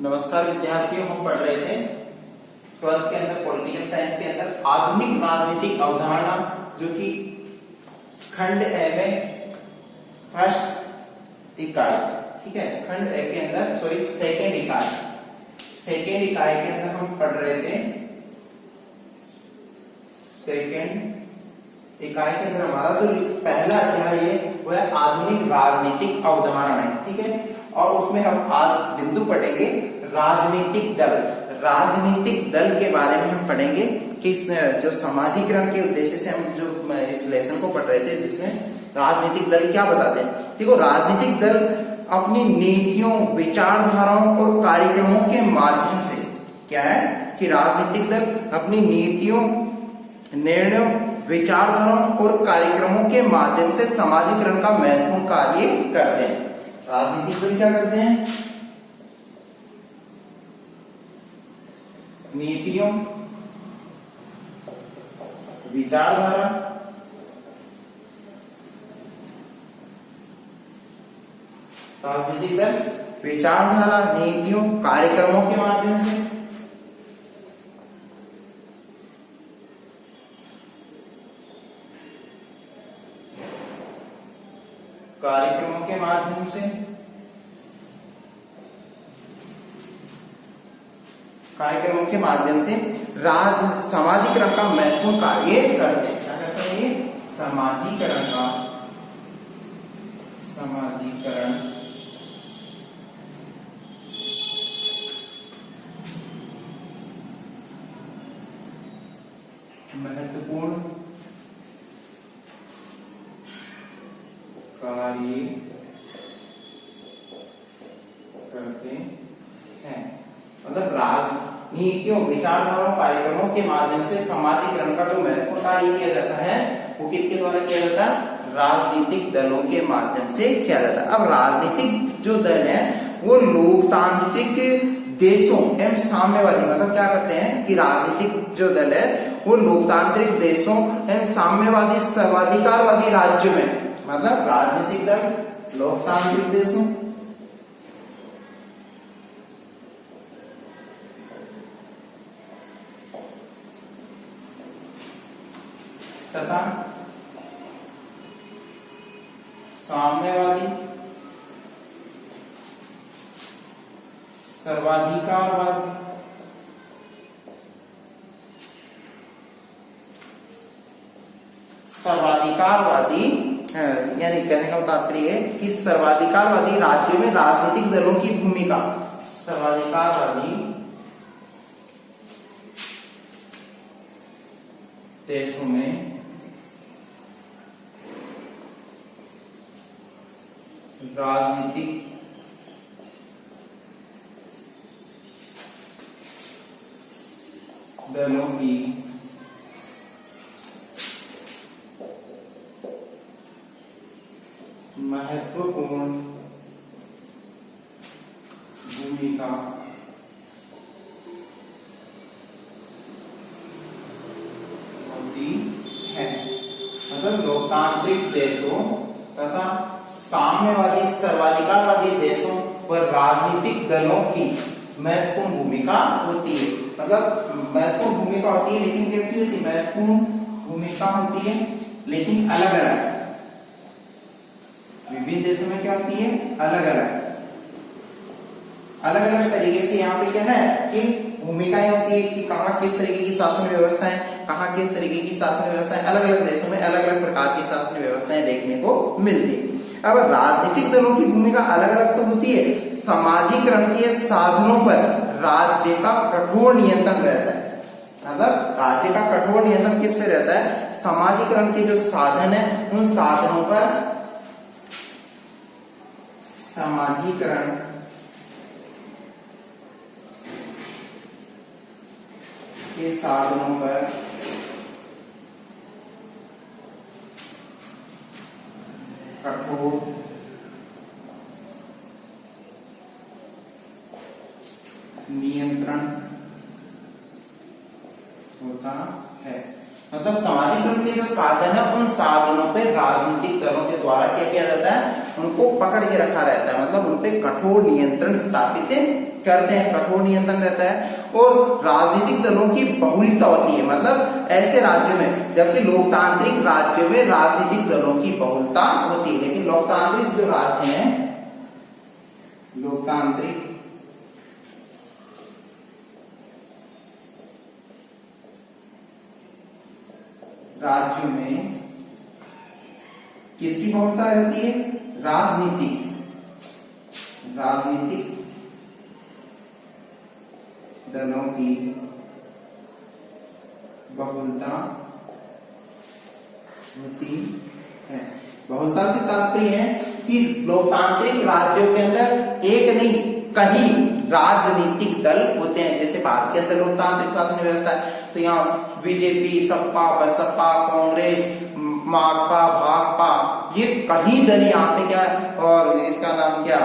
नमस्कार विद्यार्थियों, हम पढ़ रहे थे 12th के अंदर पॉलिटिकल साइंस के अंदर आधुनिक राजनीतिक अवधारणा, जो कि खंड ए में फर्स्ट इकाई, ठीक है, खंड ए के अंदर सेकेंड इकाई के अंदर हम पढ़ रहे थे। सेकेंड इकाई के अंदर हमारा जो पहला अध्याय है वह है आधुनिक राजनीतिक अवधारणाएं, ठीक है। और उसमें हम आज बिंदु पढ़ेंगे राजनीतिक दल। राजनीतिक दल के बारे में हम पढ़ेंगे कि जो समाजीकरण के उद्देश्य से हम जो इस लेसन को पढ़ रहे थे, जिसमें राजनीतिक दल क्या बताते हैं। देखो, राजनीतिक दल अपनी नीतियों, विचारधाराओं और कार्यक्रमों के माध्यम से क्या है कि राजनीतिक दल अपनी नीतियों, निर्णयों, विचारधाराओं और कार्यक्रमों के माध्यम से समाजीकरण का महत्वपूर्ण कार्य करते हैं। राजनीतिक दल क्या करते हैं? नीतियों, विचारधारा, राजनीतिक दल विचारधारा, नीतियों, कार्यक्रमों के माध्यम से समाजीकरण का महत्वपूर्ण कार्य करते हैं। क्या करते हैं ये? समाजीकरण महत्वपूर्ण कार्य करते हैं। मतलब नीतियों, विचारधाराओं, कार्यक्रमों के माध्यम से समाजीकरण का जो महत्वपूर्ण कार्य किया जाता है वो किसके द्वारा किया जाता है? राजनीतिक दलों के माध्यम से किया जाता है। अब राजनीतिक जो दल है वो लोकतांत्रिक देशों एवं साम्यवादी, मतलब क्या करते हैं कि राजनीतिक जो दल है वो लोकतांत्रिक देशों एवं साम्यवादी, सर्वाधिकारवादी राज्यों में, मतलब राजनीतिक दल लोकतांत्रिक देशों तथा साम्यवादी, सर्वाधिकारवादी यानी कहने का तात्पर्य है कि सर्वाधिकारवादी राज्यों में राजनीतिक दलों की भूमिका, सर्वाधिकारवादी देशों में राजनीतिक दलों की महत्वपूर्ण भूमिका होती है। मतलब लोकतांत्रिक देशों तथा साम्यवादी, सर्वाधिकारवादी देशों पर राजनीतिक दलों की महत्वपूर्ण भूमिका होती है। मतलब महत्वपूर्ण भूमिका होती है, लेकिन कैसी होती है? महत्वपूर्ण भूमिका होती है लेकिन अलग अलग। विभिन्न देशों में क्या होती है? अलग अलग तरीके से यहाँ पे क्या है कि भूमिकाएं होती है कि कहाँ किस तरीके की शासन व्यवस्था है, कहाँ किस तरीके की शासन व्यवस्था है। अलग अलग देशों में अलग अलग प्रकार की शासन व्यवस्थाएं देखने को मिलती है। अब राजनीतिक दलों की भूमिका अलग अलग तो होती है। समाजीकरण के साधनों पर राज्य का कठोर नियंत्रण रहता है। मतलब राज्य का कठोर नियंत्रण किस पे रहता है? समाजीकरण के जो साधन है उन साधनों पर, समाजीकरण के साधनों पर कठोर नियंत्रण होता है। मतलब समाजीकरण के जो साधन है उन साधनों पे राजनीतिक दलों के द्वारा क्या किया जाता है? उनको पकड़ के रखा रहता है, मतलब उन पे कठोर नियंत्रण स्थापित करते हैं, कठोर नियंत्रण रहता है। और राजनीतिक दलों की बहुलता होती है, मतलब ऐसे राज्यों में, जबकि लोकतांत्रिक राज्यों में राजनीतिक दलों की बहुलता होती है। लेकिन लोकतांत्रिक जो राज्य हैं, लोकतांत्रिक राज्यों में किसकी बहुलता रहती है? राजनीतिक दलों की बहुलता होती है। बहुलता से तात्पर्य है कि लोकतांत्रिक राज्यों के अंदर एक नहीं कई राजनीतिक दल होते हैं। जैसे भारत के अंदर लोकतांत्रिक शासन व्यवस्था है, तो यहाँ बीजेपी, सपा, बसपा, कांग्रेस, माकपा, भाकपा, ये कई दल यहाँ पे क्या है, और इसका नाम क्या,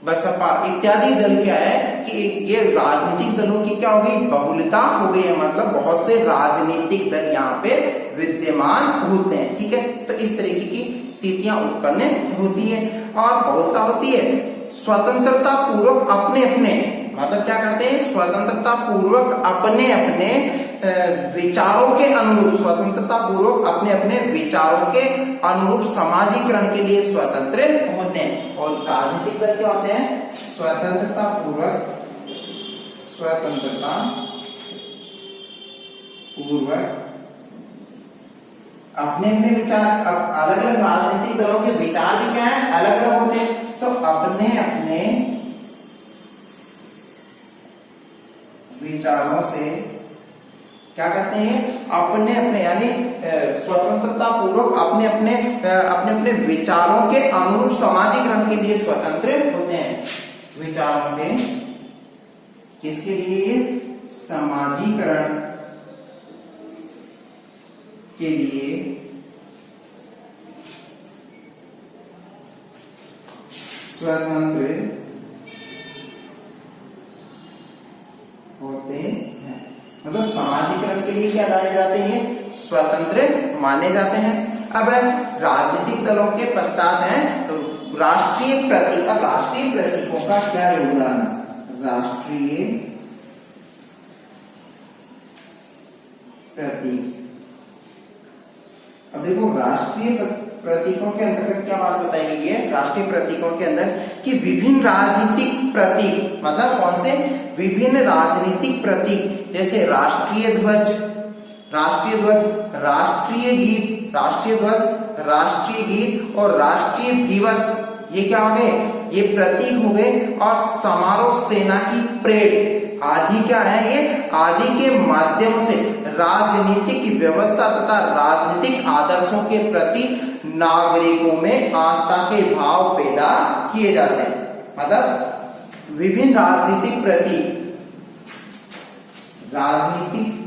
बसपा इत्यादि दल क्या है कि ये राजनीतिक दलों की क्या हो गई, बहुलता हो गई है, मतलब बहुत से राजनीतिक दल यहाँ पे विद्यमान होते हैं। ठीक है, तो इस तरीके की स्थितियां उत्पन्न होती है। और बहुलता होती है स्वतंत्रता पूर्वक अपने अपने, मतलब क्या करते हैं, स्वतंत्रता पूर्वक अपने अपने विचारों के अनुरूप, स्वतंत्रता पूर्वक अपने अपने विचारों के अनुरूप समाजीकरण के लिए स्वतंत्र होते हैं। और राजनीतिक दल क्या होते हैं, स्वतंत्रता पूर्वक अपने अपने विचार, अलग अलग राजनीतिक दलों के विचार भी क्या है, अलग अलग होते हैं, तो अपने अपने विचारों से क्या करते हैं, अपने अपने यानी स्वतंत्रता पूर्वक अपने अपने विचारों के अनुरूप समाजीकरण के लिए स्वतंत्र होते हैं। विचारों से किसके लिए, समाजीकरण के लिए स्वतंत्र होते हैं, मतलब समाजीकरण के लिए क्या जाने जाते हैं, स्वतंत्र माने जाते हैं। अब राजनीतिक दलों के पश्चात है तो राष्ट्रीय प्रतीक। अब राष्ट्रीय प्रतीकों का क्या योगदान है, राष्ट्रीय प्रतीक। अब देखो राष्ट्रीय प्रतीकों के अंतर्गत क्या बात बताई गई है, राष्ट्रीय प्रतीकों के अंदर कि विभिन्न राजनीतिक प्रतीक, मतलब कौन से, विभिन्न राजनीतिक प्रतीक, जैसे राष्ट्रीय ध्वज, राष्ट्रीय गीत, राष्ट्रीय गीत और राष्ट्रीय दिवस, ये क्या हो गए, ये प्रतीक हो गए। और समारोह, सेना की परेड आदि क्या है, ये आदि के माध्यम से राजनीतिक व्यवस्था तथा राजनीतिक आदर्शों के प्रति नागरिकों में आस्था के भाव पैदा किए जाते हैं। मतलब विभिन्न राजनीतिक प्रतीक, राजनीतिक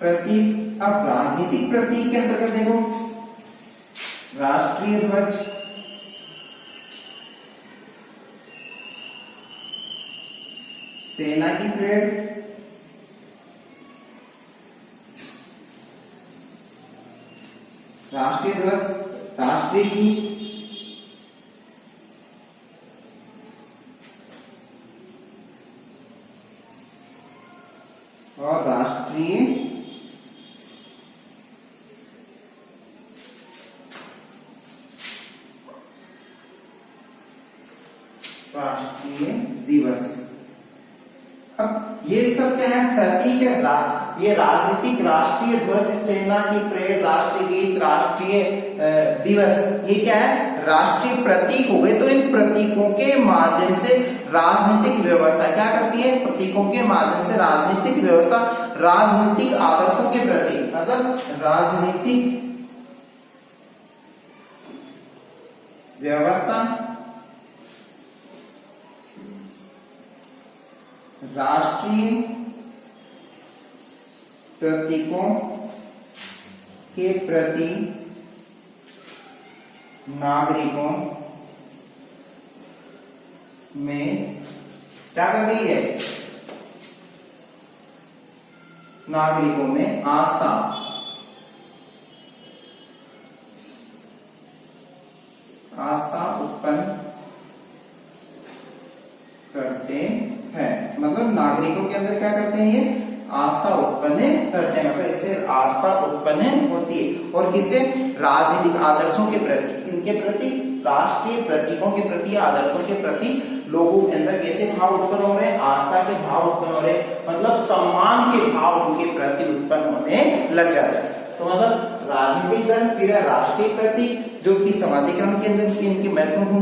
प्रतीक। अब राजनीतिक प्रतीक के अंतर्गत देखो, राष्ट्रीय ध्वज, सेना की परेड, राष्ट्रीय ध्वज, राष्ट्रीय गीत, और राष्ट्रीय दिवस। अब ये सब क्या है, प्रतीक है। ये राजनीतिक, राष्ट्रीय ध्वज, सेना की परेड, राष्ट्रीय गीत, राष्ट्रीय दिवस, ये क्या है, राष्ट्रीय प्रतीक हो गए। तो इन प्रतीकों के माध्यम से राजनीतिक व्यवस्था क्या करती है, प्रतीकों के माध्यम से राजनीतिक व्यवस्था राजनीतिक आदर्शों के प्रति, मतलब राजनीतिक व्यवस्था राष्ट्रीय प्रतीकों के प्रति नागरिकों में क्या कर रही है, नागरिकों में आस्था उत्पन्न करते हैं। मतलब नागरिकों के अंदर क्या करते हैं, ये आस्था उत्पन्न करते हैं, मतलब इससे आस्था उत्पन्न होती है। और किसे, राजनीतिक आदर्शों के प्रति, इनके प्रति, राष्ट्रीय प्रतीकों के प्रति, आदर्शों के प्रति लोगों के अंदर कैसे भाव उत्पन्न हो रहे हैं, आस्था के भाव उत्पन्न हो रहे हैं, मतलब सम्मान के भाव उनके प्रति उत्पन्न होने लग जाते हैं। तो मतलब राजनीतिक दल, फिर राष्ट्रीय प्रतीक, जो कि समाजीकरण के अंदर इनकी महत्वपूर्ण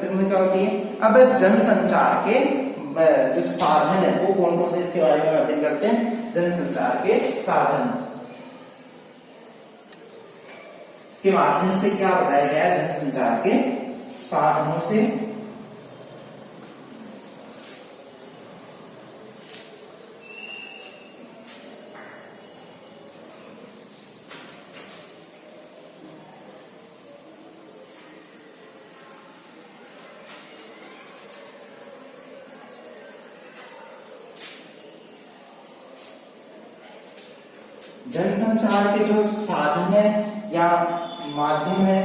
भूमिका होती है। अब जनसंचार के जो साधन है वो कौन कौन से, इसके बारे में अध्ययन करते हैं। जनसंचार के साधन, इसके माध्यम से क्या बताया गया है, जनसंचार के साधनों से जनसंचार के जो साधन है या माध्यम है,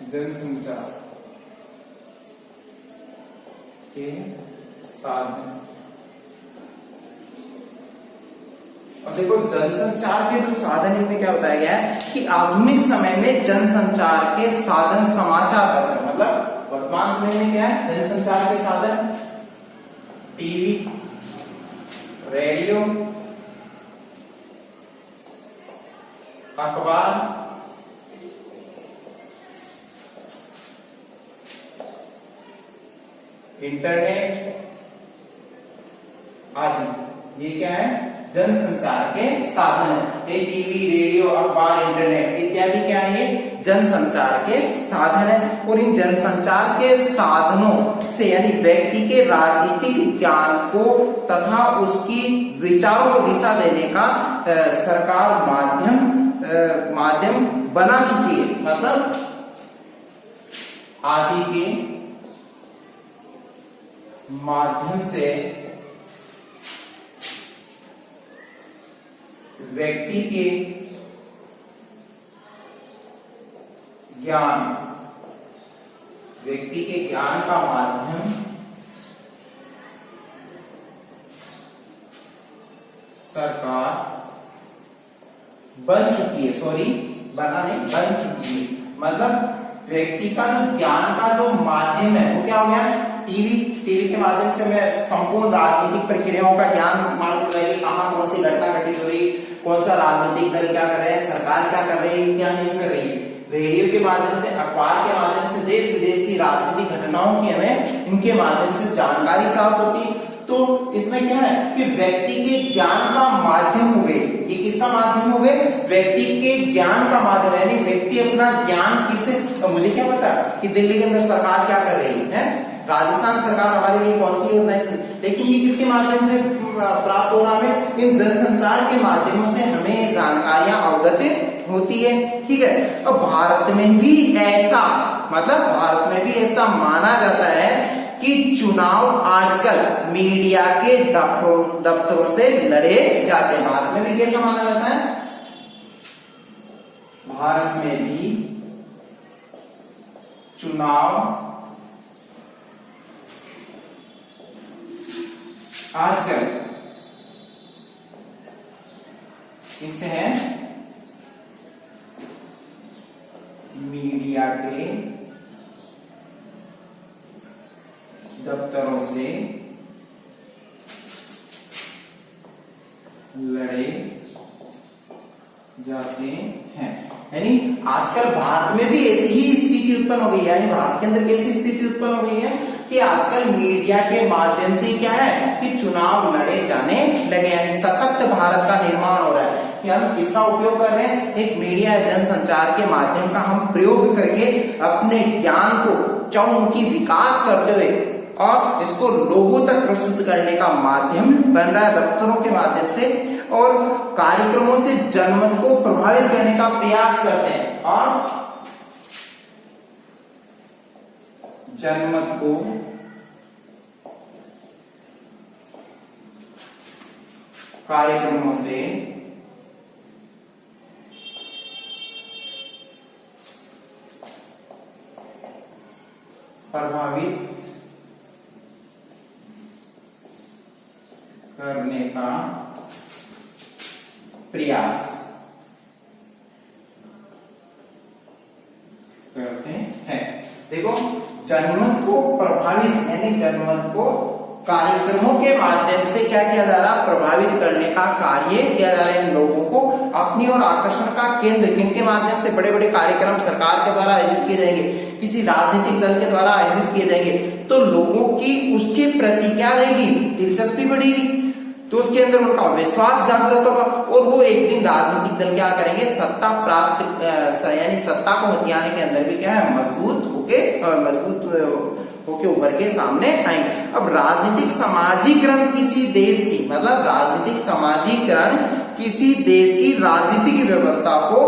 जनसंचार के साधन। अब देखो जनसंचार के जो साधन, इनमें क्या बताया गया है कि आधुनिक समय में जनसंचार के साधन समाचार पत्र, मतलब वर्तमान समय में क्या है, जनसंचार के साधन टीवी, रेडियो, अखबार, इंटरनेट आदि, ये क्या है, जनसंचार के साधन है। ये टीवी, रेडियो, अखबार, इंटरनेट इत्यादि क्या है, ये जनसंचार के साधन है। और इन जनसंचार के साधनों से यानी व्यक्ति के राजनीतिक ज्ञान को तथा उसकी विचारों को दिशा देने का सरकार माध्यम बना चुकी है। मतलब आदि के माध्यम से व्यक्ति के ज्ञान का माध्यम सरकार बन चुकी है, बन चुकी है। मतलब व्यक्ति का जो ज्ञान का जो माध्यम है वो क्या हो गया, टीवी के माध्यम से मैं संपूर्ण राजनीतिक प्रक्रियाओं का ज्ञान मालूम रहे, कहाँ कौन सी घटना घटित हो रही, कौन सा राजनीतिक दल क्या कर रहे हैं, सरकार क्या कर रही है, क्या नहीं कर रही है। रेडियो के माध्यम से, अखबार के माध्यम से देश विदेश की राजनीतिक घटनाओं की हमें इनके माध्यम से जानकारी प्राप्त होती है। तो इसमें क्या है कि व्यक्ति के ज्ञान का माध्यम हो गए, ये किसका माध्यम हो गए, व्यक्ति के ज्ञान का माध्यम, यानी व्यक्ति अपना ज्ञान किससे, तो मुझे क्या पता कि दिल्ली के अंदर सरकार क्या कर रही है, राजस्थान सरकार हमारे लिए कौन सी योजना है, लेकिन ये किसके माध्यम से प्राप्त हो रहा है, इन जनसंचार के माध्यमों से हमें जानकारियां अवगत होती है। ठीक है, अब भारत में भी ऐसा, मतलब भारत में भी ऐसा माना जाता है कि चुनाव आजकल मीडिया के दफ्तरों से लड़े जाते हैं। भारत में भी कैसा माना जाता है, भारत में भी चुनाव आजकल किससे है, मीडिया के दफ्तरों से लड़े जाते हैं। यानी आजकल भारत में भी ऐसी ही स्थिति उत्पन्न हो गई है, यानी भारत के अंदर कैसी स्थिति उत्पन्न हो गई है कि आजकल मीडिया के माध्यम से क्या है कि चुनाव लड़े जाने लगे, यानी सशक्त भारत का निर्माण हो रहा है कि हम किसका उपयोग कर रहे हैं, एक मीडिया जनसंचार के माध्यम का हम प्रयोग करके अपने ज्ञान को चहुमुखी विकास करते हुए और इसको लोगों तक प्रस्तुत करने का माध्यम बन रहा है दफ्तरों के माध्यम से। और कार्यक्रमों से जनमत को प्रभावित करने का प्रयास करते हैं और जनमत को कार्यक्रमों से प्रभावित करने का प्रयास करते हैं। देखो, जनमत को प्रभावित यानी जनमत को कार्यक्रमों के माध्यम से क्या किया जा रहा, प्रभावित करने का कार्य किया जा रहा है। इन लोगों को अपनी ओर आकर्षण का केंद्र किनके माध्यम से, बड़े बड़े कार्यक्रम सरकार के द्वारा आयोजित किए जाएंगे, किसी राजनीतिक दल के द्वारा आयोजित किए जाएंगे, तो लोगों की उसके प्रति क्या रहेगी, दिलचस्पी बढ़ेगी, तो उसके अंदर उनका विश्वास जागृत होगा और वो एक दिन राजनीतिक दल क्या करेंगे, सत्ता प्राप्त यानी सत्ता को हथियाने के अंदर भी क्या है, मजबूत होके उभर के सामने आएंगे। अब राजनीतिक समाजीकरण किसी देश की, मतलब राजनीतिक समाजीकरण किसी देश की राजनीतिक व्यवस्था को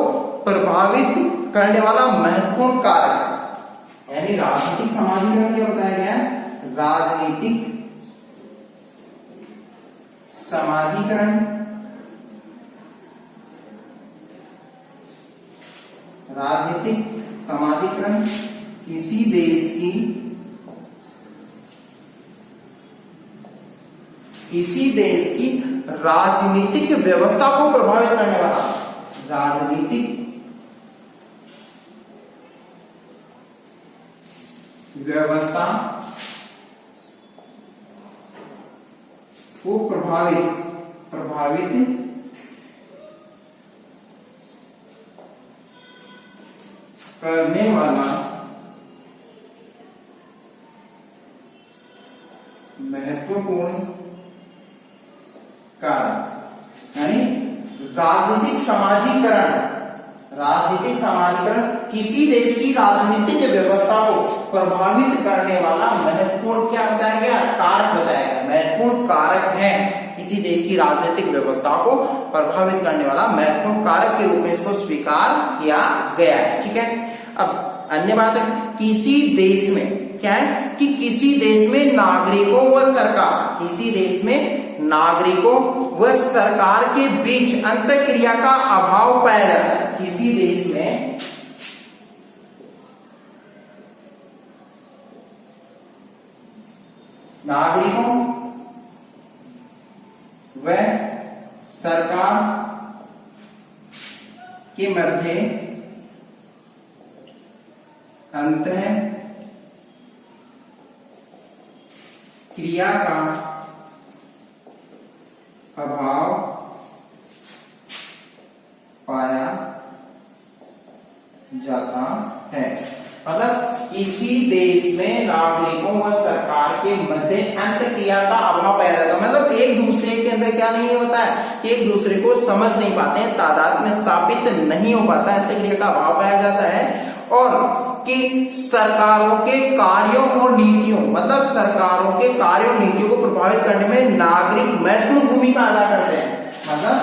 प्रभावित करने वाला महत्वपूर्ण कारक, यानी राजनीतिक समाजीकरण क्या बताया गया है, राजनीतिक समाजीकरण किसी देश की राजनीतिक व्यवस्था को प्रभावित करने वाला, राजनीतिक व्यवस्था को प्रभावित करने वाला महत्वपूर्ण कारक, यानी राजनीतिक समाजीकरण किसी देश की राजनीतिक व्यवस्था को प्रभावित करने वाला महत्वपूर्ण क्या बताया गया, कारक बताया गया, महत्वपूर्ण कारक है, किसी देश की राजनीतिक व्यवस्था को प्रभावित करने वाला महत्वपूर्ण कारक के रूप में इसको स्वीकार किया गया है। ठीक है, अब अन्य बात है, किसी देश में क्या है कि किसी देश में नागरिकों व सरकार के बीच अंतःक्रिया का अभाव पाया जाता है। किसी देश में नागरिकों व सरकार के मध्य क्रिया का अभाव पाया जाता है। मतलब किसी देश में नागरिकों व सरकार के मध्य अंतःक्रिया का अभाव पाया जाता है, मतलब एक दूसरे के अंदर क्या नहीं होता है, एक दूसरे को समझ नहीं पाते हैं, तादाद में स्थापित नहीं हो पाता है, अंतःक्रिया का अभाव पाया जाता है। और कि सरकारों के कार्यों और नीतियों, मतलब सरकारों के कार्यों और नीतियों को प्रभावित करने में नागरिक महत्वपूर्ण भूमिका अदा करते हैं। मतलब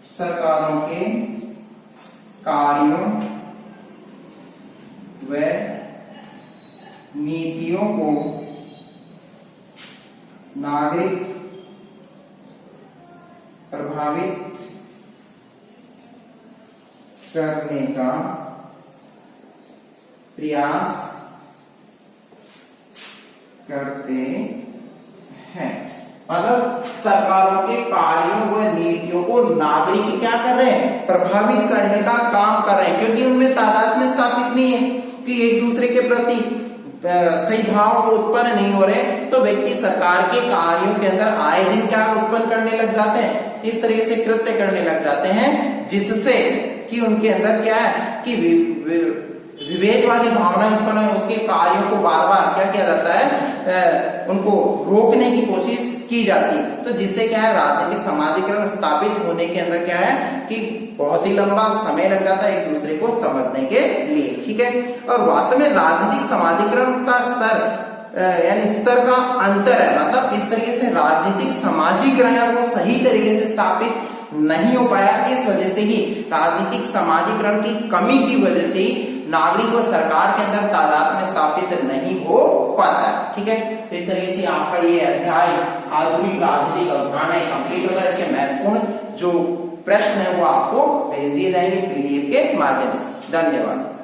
सरकारों के कार्यों व नीतियों को नागरिक प्रभावित करने का प्रयास करते हैं। मतलब सरकारों के कार्यों व नीतियों को नागरिक क्या कर रहे हैं, प्रभावित करने का काम कर रहे हैं, क्योंकि उनमें तादाद में स्थापित नहीं है कि एक दूसरे के प्रति सही भाव उत्पन्न नहीं हो रहे, तो व्यक्ति सरकार के कार्यों के अंदर आए दिन क्या उत्पन्न करने लग जाते हैं, इस तरीके से कृत्य करने लग जाते हैं, जिससे कि उनके अंदर क्या है कि विभेद वाली भावना उत्पन्न है, उसके कार्यों को बार बार क्या किया जाता है, उनको रोकने की कोशिश की जाती है। तो जिससे क्या है, राजनीतिक समाजीकरण स्थापित होने के अंदर क्या है कि बहुत ही लंबा समय लग जाता है एक दूसरे को समझने के लिए। ठीक है, और वास्तव में राजनीतिक समाजीकरण का स्तर यानी स्तर का अंतर है, मतलब इस तरीके से राजनीतिक समाजीकरण है वो सही तरीके से स्थापित नहीं हो पाया। इस वजह से ही राजनीतिक समाजीकरण की कमी की वजह से ही नागरिक व सरकार के अंदर तादाद में स्थापित नहीं हो पाता है। ठीक है, तो इस तरीके से आपका ये अध्याय आधुनिक राजनीतिक अवधारणा कंप्लीट होता है। इसके महत्वपूर्ण जो प्रश्न है वो आपको भेज दिए जाएंगे पीडीएफ के माध्यम से। धन्यवाद।